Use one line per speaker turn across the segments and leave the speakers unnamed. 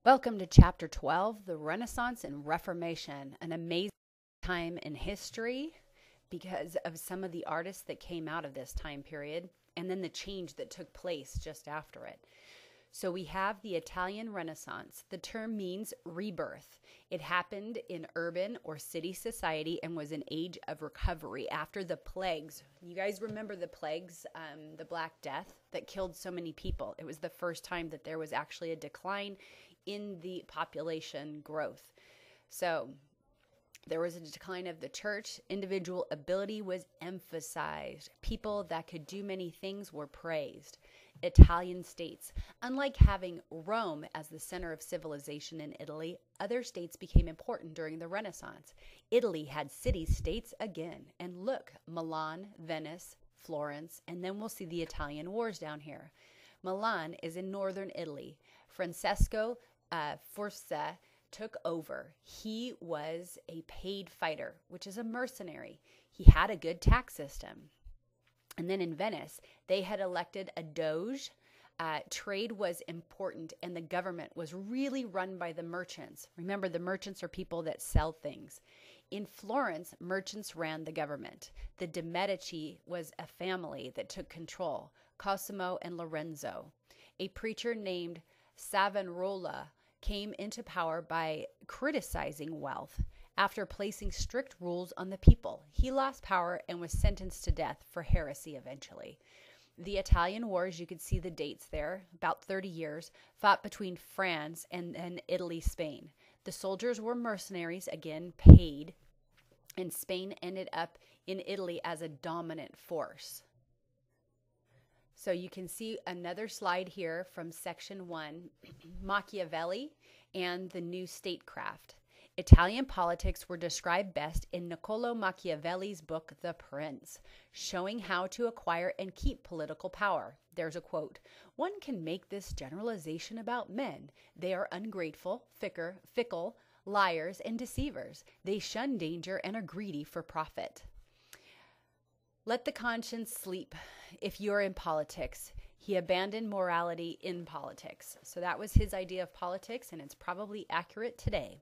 Welcome to Chapter 12, The Renaissance and Reformation, an amazing time in history because of some of the artists that came out of this time period and then the change that took place just after it. So we have the Italian Renaissance. The term means rebirth. It happened in urban or city society and was an age of recovery after the plagues. You guys remember the plagues, the Black Death that killed so many people. It was the first time that there was actually a decline in the population growth. So there was a decline of the church. Individual ability was emphasized. People that could do many things were praised. Italian states. Unlike having Rome as the center of civilization in Italy, other states became important during the Renaissance. Italy had city-states again. And look, Milan, Venice, Florence, and then we'll see the Italian wars down here. Milan is in northern Italy. Francesco Forza took over. He was a paid fighter, which is a mercenary. He had a good tax system. And then in Venice, they had elected a doge. Trade was important, and the government was really run by the merchants. Remember, the merchants are people that sell things. In Florence, merchants ran the government. The de' Medici was a family that took control, Cosimo and Lorenzo. A preacher named Savonarola came into power by criticizing wealth. After placing strict rules on the people, he lost power and was sentenced to death for heresy eventually. The Italian Wars, you could see the dates there, about 30 years, fought between France and then Italy, Spain. The soldiers were mercenaries, again, paid, and Spain ended up in Italy as a dominant force. So you can see another slide here from section 1, Machiavelli and the new statecraft. Italian politics were described best in Niccolò Machiavelli's book, The Prince, showing how to acquire and keep political power. There's a quote, "One can make this generalization about men. They are ungrateful, fickle, liars, and deceivers. They shun danger and are greedy for profit. Let the conscience sleep if you're in politics." He abandoned morality in politics. So that was his idea of politics, and it's probably accurate today.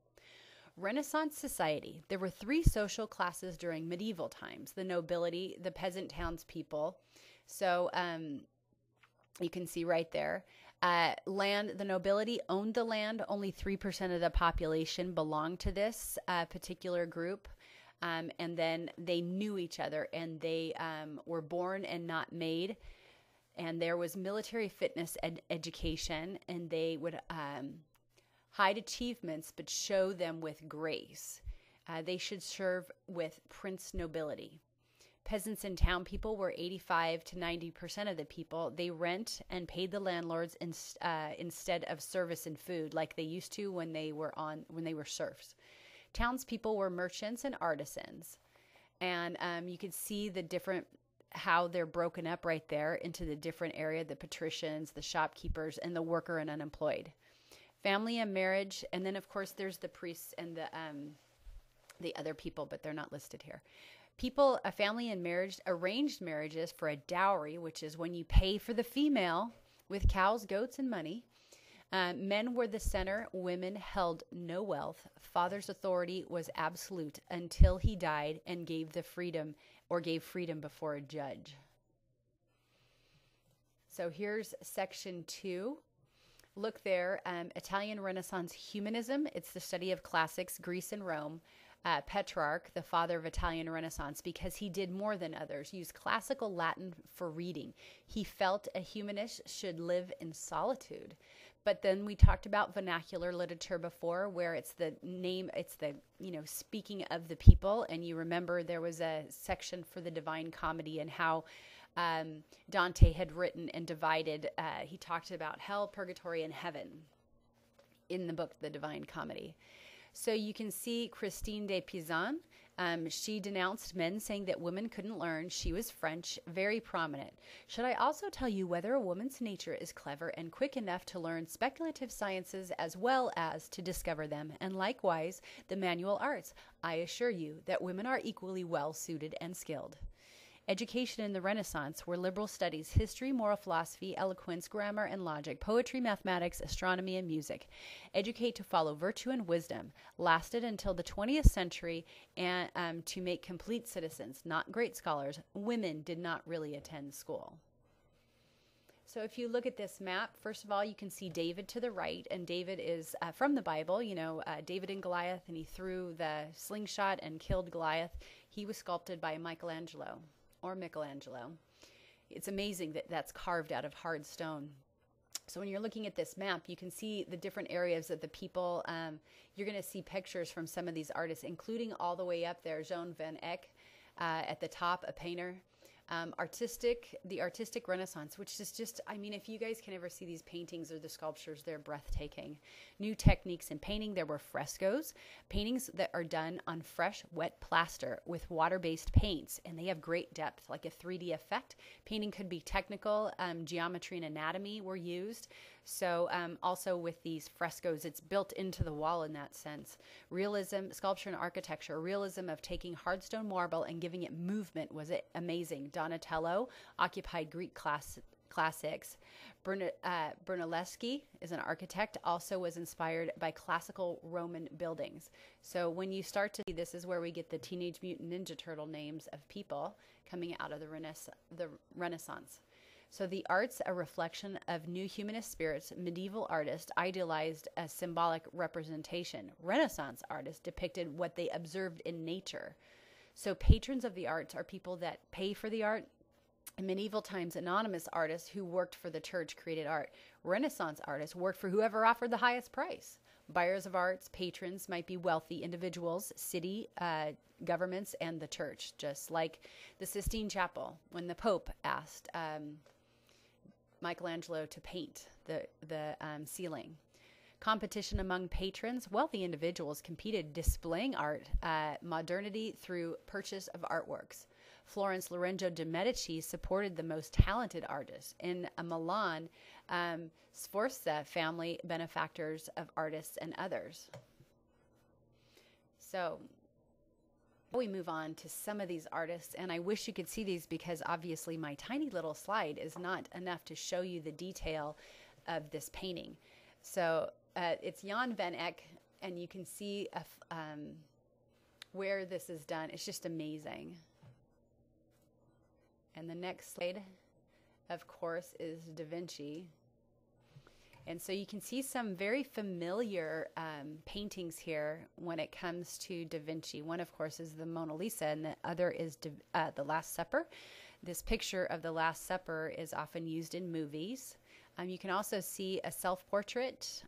Renaissance society. There were 3 social classes during medieval times: the nobility, the peasant townspeople. So you can see right there. Land, the nobility owned the land. Only 3% of the population belonged to this particular group. And then they knew each other, and they were born and not made. And there was military fitness education, and they would hide achievements but show them with grace. They should serve with prince nobility. Peasants and town people were 85 to 90% of the people. They rent and paid the landlords instead of service and food like they used to when they were serfs. Townspeople were merchants and artisans. And you could see the different, how they're broken up right there into the different area, the patricians, the shopkeepers, and the worker and unemployed. Family and marriage, and then of course there's the priests and the other people, but they're not listed here. People, a family and marriage, arranged marriages for a dowry, which is when you pay for the female with cows, goats, and money. Men were the center. Women held no wealth. Father's authority was absolute until he died and gave freedom before a judge. So here's section 2. Look there, Italian Renaissance humanism. It's the study of classics, Greece and Rome. Petrarch, the father of Italian Renaissance, because he did more than others, used classical Latin for reading. He felt a humanist should live in solitude. But then we talked about vernacular literature before, where it's the speaking of the people. And you remember there was a section for the Divine Comedy and how Dante had written and divided. He talked about hell, purgatory, and heaven in the book, The Divine Comedy. So you can see Christine de Pizan. She denounced men, saying that women couldn't learn. She was French, very prominent. Should I also tell you whether a woman's nature is clever and quick enough to learn speculative sciences as well as to discover them, and likewise the manual arts? I assure you that women are equally well suited and skilled. Education in the Renaissance were liberal studies, history, moral philosophy, eloquence, grammar and logic, poetry, mathematics, astronomy, and music. Educate to follow virtue and wisdom lasted until the 20th century, and to make complete citizens, not great scholars. Women did not really attend school. So if you look at this map, first of all, you can see David to the right, and David is from the Bible, David and Goliath, and he threw the slingshot and killed Goliath. He was sculpted by Michelangelo. It's amazing that that's carved out of hard stone. So when you're looking at this map, you can see the different areas of the people. You're going to see pictures from some of these artists, including all the way up there, Joan van Eyck at the top, a painter. The artistic Renaissance, which is just, if you guys can ever see these paintings or the sculptures, they're breathtaking. New techniques in painting. There were frescoes, paintings that are done on fresh, wet plaster with water-based paints, and they have great depth, like a 3D effect. Painting could be technical. Geometry and anatomy were used. So also with these frescoes, it's built into the wall in that sense. Realism, sculpture and architecture, realism of taking hardstone marble and giving it movement was amazing. Donatello occupied Greek classics. Brunelleschi is an architect, also was inspired by classical Roman buildings. So when you start to see, this is where we get the Teenage Mutant Ninja Turtle names of people coming out of the Renaissance. So the arts, a reflection of new humanist spirits. Medieval artists idealized a symbolic representation. Renaissance artists depicted what they observed in nature. So patrons of the arts are people that pay for the art. In medieval times, anonymous artists who worked for the church created art. Renaissance artists worked for whoever offered the highest price. Buyers of arts, patrons might be wealthy individuals, city governments, and the church, just like the Sistine Chapel when the Pope asked Michelangelo to paint the ceiling. Competition among patrons. Wealthy individuals competed, displaying art, modernity through purchase of artworks. Florence Lorenzo de' Medici supported the most talented artists. In Milan, Sforza family benefactors of artists and others. So we move on to some of these artists, and I wish you could see these because obviously my tiny little slide is not enough to show you the detail of this painting. So it's Jan van Eyck, and you can see where this is done. It's just amazing. And the next slide, of course, is Da Vinci. And so you can see some very familiar paintings here when it comes to Da Vinci. One, of course, is the Mona Lisa, and the other is the Last Supper. This picture of the Last Supper is often used in movies. You can also see a self-portrait.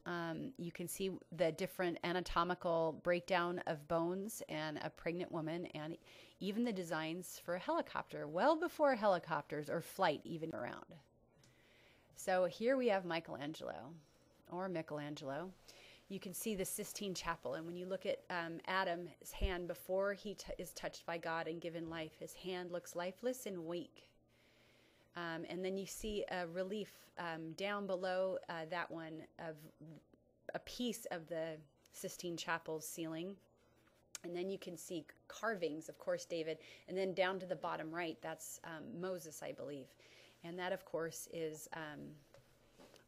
You can see the different anatomical breakdown of bones and a pregnant woman, and even the designs for a helicopter, well before helicopters or flight even around. So here we have Michelangelo. You can see the Sistine Chapel, and when you look at Adam's hand before he is touched by God and given life, his hand looks lifeless and weak. And then you see a relief down below that one of a piece of the Sistine Chapel's ceiling. And then you can see carvings, of course, David. And then down to the bottom right, that's Moses, I believe. And that, of course, is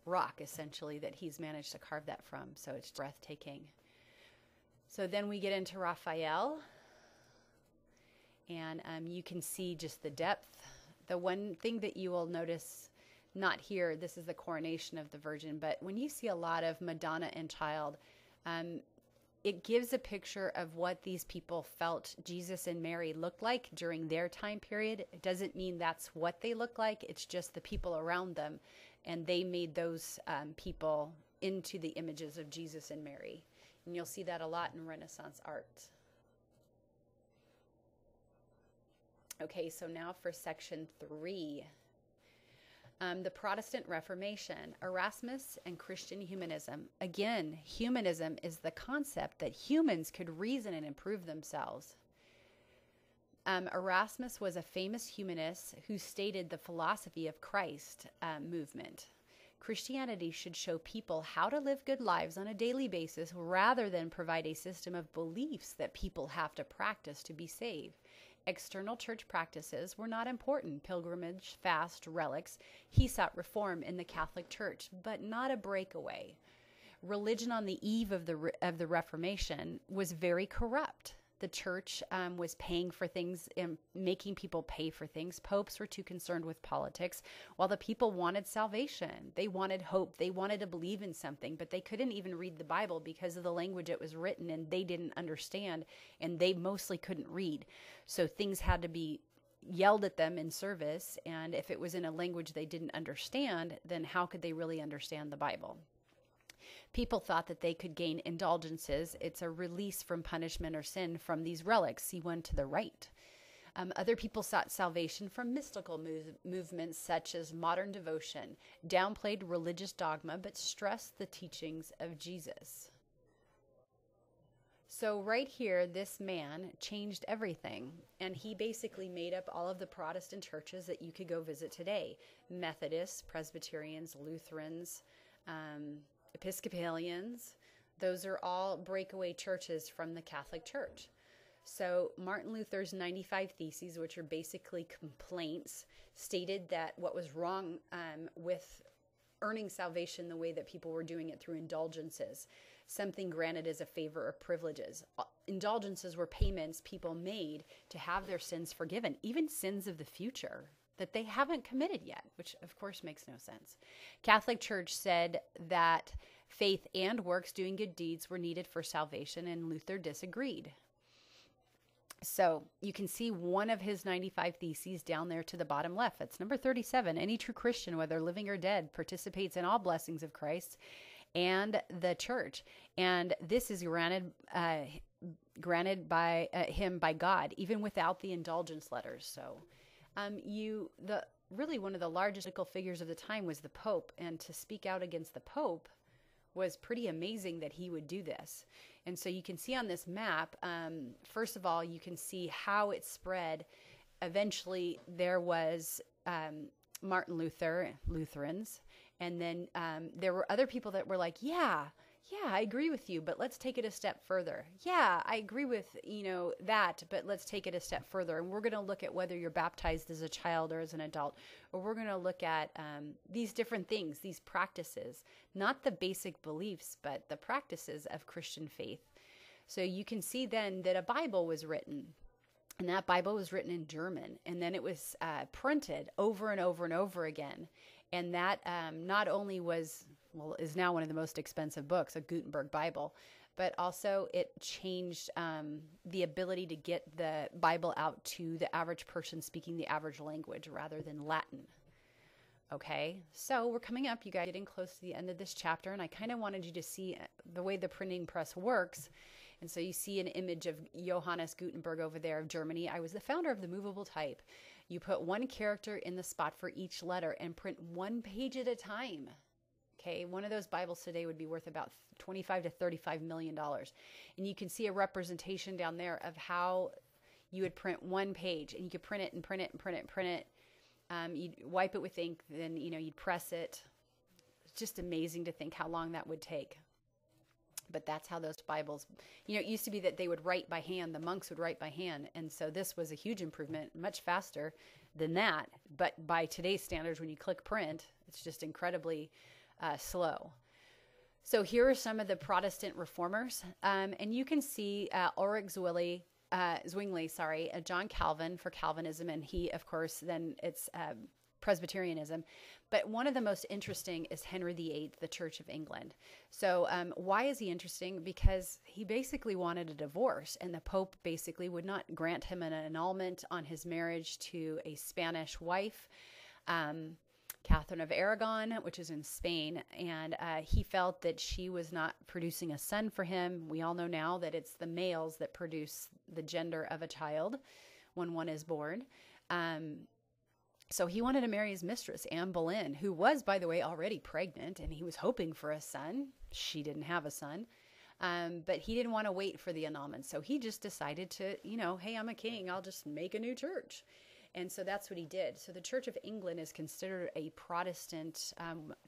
rock, essentially, that he's managed to carve that from. So it's breathtaking. So then we get into Raphael. And you can see just the depth. The one thing that you will notice, not here, this is the coronation of the Virgin, but when you see a lot of Madonna and Child, it gives a picture of what these people felt Jesus and Mary looked like during their time period. It doesn't mean that's what they look like. It's just the people around them, and they made those people into the images of Jesus and Mary. And you'll see that a lot in Renaissance art. Okay, so now for section 3. The Protestant Reformation, Erasmus and Christian humanism. Again, humanism is the concept that humans could reason and improve themselves. Erasmus was a famous humanist who stated the philosophy of Christ movement. Christianity should show people how to live good lives on a daily basis rather than provide a system of beliefs that people have to practice to be saved. External church practices were not important: pilgrimage, fast, relics. He sought reform in the Catholic Church, but not a breakaway. Religion on the eve of the Reformation was very corrupt. The church was paying for things and making people pay for things. Popes were too concerned with politics, while the people wanted salvation. They wanted hope. They wanted to believe in something, but they couldn't even read the Bible because of the language it was written, and they didn't understand, and they mostly couldn't read. So things had to be yelled at them in service, and if it was in a language they didn't understand, then how could they really understand the Bible? People thought that they could gain indulgences. It's a release from punishment or sin from these relics. See one to the right. Other people sought salvation from mystical movements such as modern devotion, downplayed religious dogma, but stressed the teachings of Jesus. So right here, this man changed everything, and he basically made up all of the Protestant churches that you could go visit today: Methodists, Presbyterians, Lutherans, Episcopalians. Those are all breakaway churches from the Catholic Church. So Martin Luther's 95 Theses, which are basically complaints, stated that what was wrong with earning salvation the way that people were doing it through indulgences, something granted as a favor or privileges. Indulgences were payments people made to have their sins forgiven, even sins of the future that they haven't committed yet, which of course makes no sense. Catholic Church said that faith and works, doing good deeds, were needed for salvation, and Luther disagreed. So you can see one of his 95 Theses down there to the bottom left. That's number 37. Any true Christian, whether living or dead, participates in all blessings of Christ and the church. And this is granted by him by God, even without the indulgence letters. So really one of the largest political figures of the time was the Pope, and to speak out against the Pope was pretty amazing that he would do this. And so you can see on this map, first of all, you can see how it spread. Eventually there was Martin Luther, Lutherans, and then there were other people that were like, yeah, I agree with you, but let's take it a step further. Yeah, I agree with, that, but let's take it a step further. And we're going to look at whether you're baptized as a child or as an adult, or we're going to look at these different things, these practices, not the basic beliefs, but the practices of Christian faith. So you can see then that a Bible was written, and that Bible was written in German, and then it was printed over and over and over again. And that not only is now one of the most expensive books, a Gutenberg Bible, but also it changed the ability to get the Bible out to the average person speaking the average language rather than Latin. Okay, so we're coming up, you guys, getting close to the end of this chapter, and I kind of wanted you to see the way the printing press works. And so you see an image of Johannes Gutenberg over there of Germany. I was the founder of the movable type. You put one character in the spot for each letter and print one page at a time. Okay, one of those Bibles today would be worth about $25 to $35 million. And you can see a representation down there of how you would print one page, and you could print it and print it and print it and print it. You'd wipe it with ink, then you'd press it. It's just amazing to think how long that would take. But that's how those Bibles, it used to be that they would write by hand, the monks would write by hand. And so this was a huge improvement, much faster than that. But by today's standards, when you click print, it's just incredibly slow. So here are some of the Protestant reformers. And you can see Ulrich Zwingli, John Calvin for Calvinism. And he, of course, then it's Presbyterianism. But one of the most interesting is Henry VIII, the Church of England. So why is he interesting? Because he basically wanted a divorce, and the Pope basically would not grant him an annulment on his marriage to a Spanish wife, Catherine of Aragon, which is in Spain. And he felt that she was not producing a son for him. We all know now that it's the males that produce the gender of a child when one is born. So he wanted to marry his mistress, Anne Boleyn, who was, by the way, already pregnant, and he was hoping for a son. She didn't have a son, but he didn't want to wait for the annulment. So he just decided to, hey, I'm a king. I'll just make a new church. And so that's what he did. So the Church of England is considered a Protestant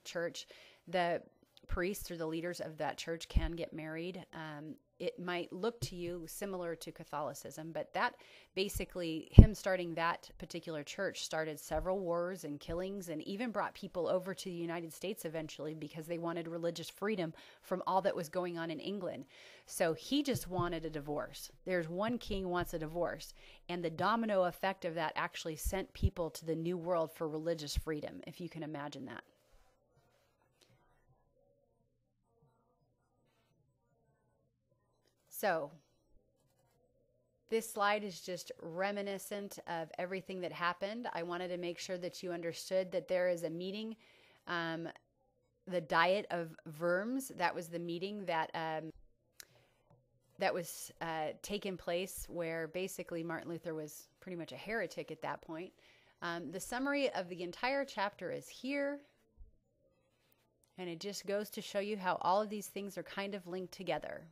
church. The priests or the leaders of that church can get married. It might look to you similar to Catholicism, but that basically, him starting that particular church started several wars and killings, and even brought people over to the United States eventually because they wanted religious freedom from all that was going on in England. So he just wanted a divorce. There's one king wants a divorce, and the domino effect of that actually sent people to the New World for religious freedom, if you can imagine that. So this slide is just reminiscent of everything that happened. I wanted to make sure that you understood that there is a meeting, the Diet of Worms. That was the meeting that was taking place, where basically Martin Luther was pretty much a heretic at that point. The summary of the entire chapter is here, and it just goes to show you how all of these things are kind of linked together.